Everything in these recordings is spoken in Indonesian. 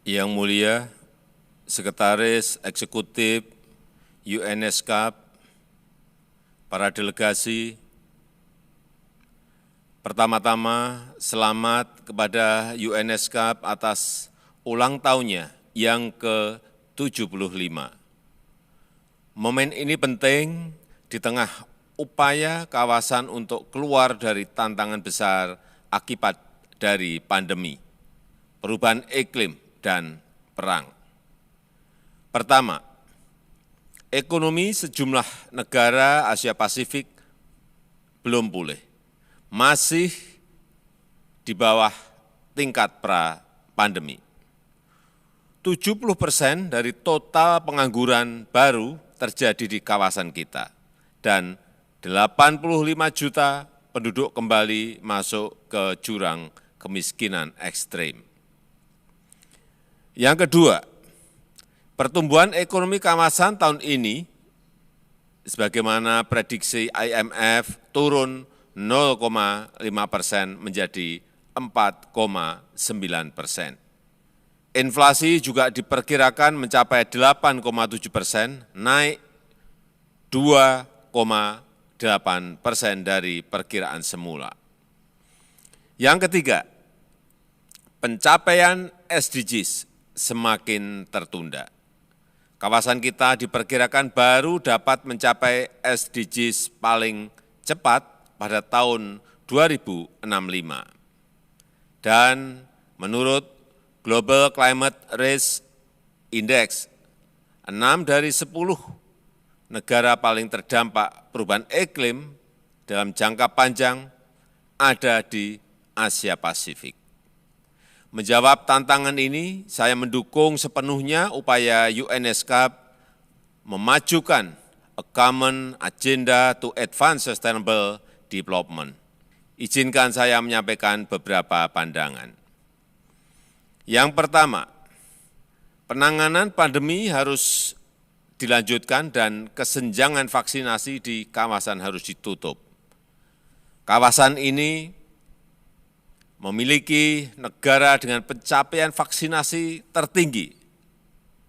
Yang mulia Sekretaris Eksekutif UNESCAP, para delegasi, pertama-tama selamat kepada UNESCAP atas ulang tahunnya yang ke-75. Momen ini penting di tengah upaya kawasan untuk keluar dari tantangan besar akibat dari pandemi, perubahan iklim, dan perang. Pertama, ekonomi sejumlah negara Asia Pasifik belum pulih, masih di bawah tingkat pra-pandemi. 70% dari total pengangguran baru terjadi di kawasan kita, dan 85 juta penduduk kembali masuk ke jurang kemiskinan ekstrim. Yang kedua, pertumbuhan ekonomi kawasan tahun ini, sebagaimana prediksi IMF, turun 0,5% menjadi 4,9%. Inflasi juga diperkirakan mencapai 8,7%, naik 2,8% dari perkiraan semula. Yang ketiga, pencapaian SDGs semakin tertunda. Kawasan kita diperkirakan baru dapat mencapai SDGs paling cepat pada tahun 2065. Dan menurut Global Climate Risk Index, 6 dari 10 negara paling terdampak perubahan iklim dalam jangka panjang ada di Asia Pasifik. Menjawab tantangan ini, saya mendukung sepenuhnya upaya UNESCAP memajukan a common agenda to advance sustainable development. Izinkan saya menyampaikan beberapa pandangan. Yang pertama, penanganan pandemi harus dilanjutkan dan kesenjangan vaksinasi di kawasan harus ditutup. Kawasan ini memiliki negara dengan pencapaian vaksinasi tertinggi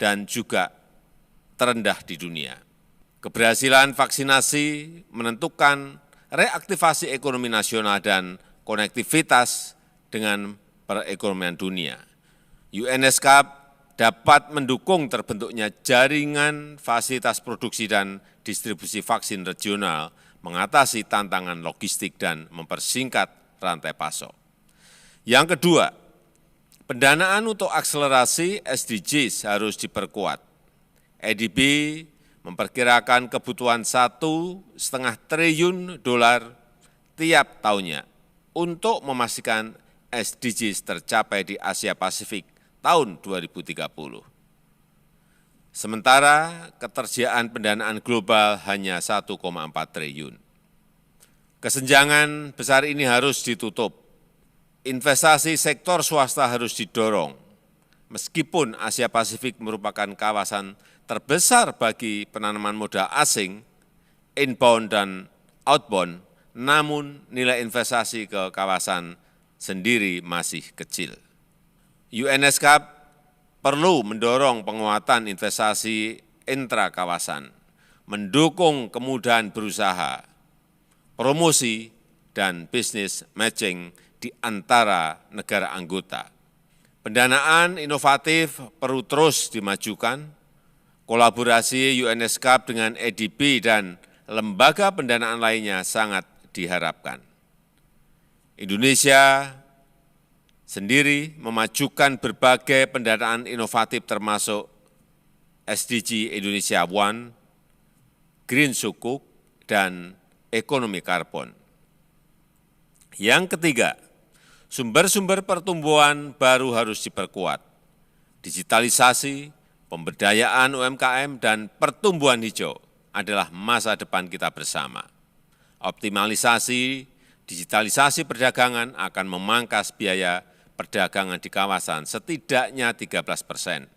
dan juga terendah di dunia. Keberhasilan vaksinasi menentukan reaktivasi ekonomi nasional dan konektivitas dengan perekonomian dunia. UNESCAP dapat mendukung terbentuknya jaringan fasilitas produksi dan distribusi vaksin regional, mengatasi tantangan logistik dan mempersingkat rantai pasok. Yang kedua, pendanaan untuk akselerasi SDGs harus diperkuat. ADB memperkirakan kebutuhan $1,5 triliun tiap tahunnya untuk memastikan SDGs tercapai di Asia Pasifik tahun 2030. Sementara ketersediaan pendanaan global hanya 1,4 triliun. Kesenjangan besar ini harus ditutup. Investasi sektor swasta harus didorong. Meskipun Asia Pasifik merupakan kawasan terbesar bagi penanaman modal asing, inbound dan outbound, namun nilai investasi ke kawasan sendiri masih kecil. UNESCAP perlu mendorong penguatan investasi intra-kawasan, mendukung kemudahan berusaha, promosi, dan bisnis matching di antara negara anggota. Pendanaan inovatif perlu terus dimajukan, kolaborasi UNESCAP dengan ADB dan lembaga pendanaan lainnya sangat diharapkan. Indonesia sendiri memajukan berbagai pendanaan inovatif termasuk SDG Indonesia One, Green Sukuk, dan ekonomi karbon. Yang ketiga, sumber-sumber pertumbuhan baru harus diperkuat. Digitalisasi, pemberdayaan UMKM, dan pertumbuhan hijau adalah masa depan kita bersama. Optimalisasi, digitalisasi perdagangan akan memangkas biaya perdagangan di kawasan setidaknya 13%.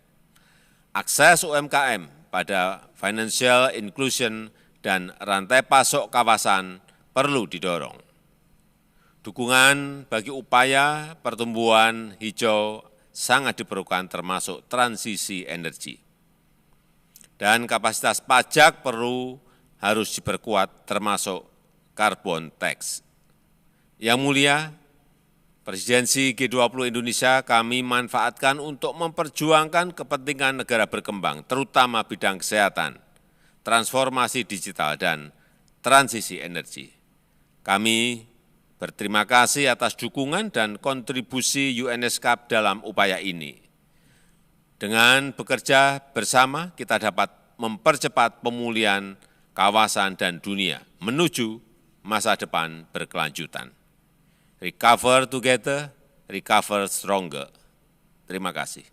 Akses UMKM pada financial inclusion dan rantai pasok kawasan perlu didorong. Dukungan bagi upaya pertumbuhan hijau sangat diperlukan termasuk transisi energi. Dan kapasitas pajak harus diperkuat termasuk carbon tax. Yang mulia, Presidensi G20 Indonesia kami manfaatkan untuk memperjuangkan kepentingan negara berkembang, terutama bidang kesehatan, transformasi digital, dan transisi energi. Kami berterima kasih atas dukungan dan kontribusi UNESCAP dalam upaya ini. Dengan bekerja bersama, kita dapat mempercepat pemulihan kawasan dan dunia menuju masa depan berkelanjutan. Recover together, recover stronger. Terima kasih.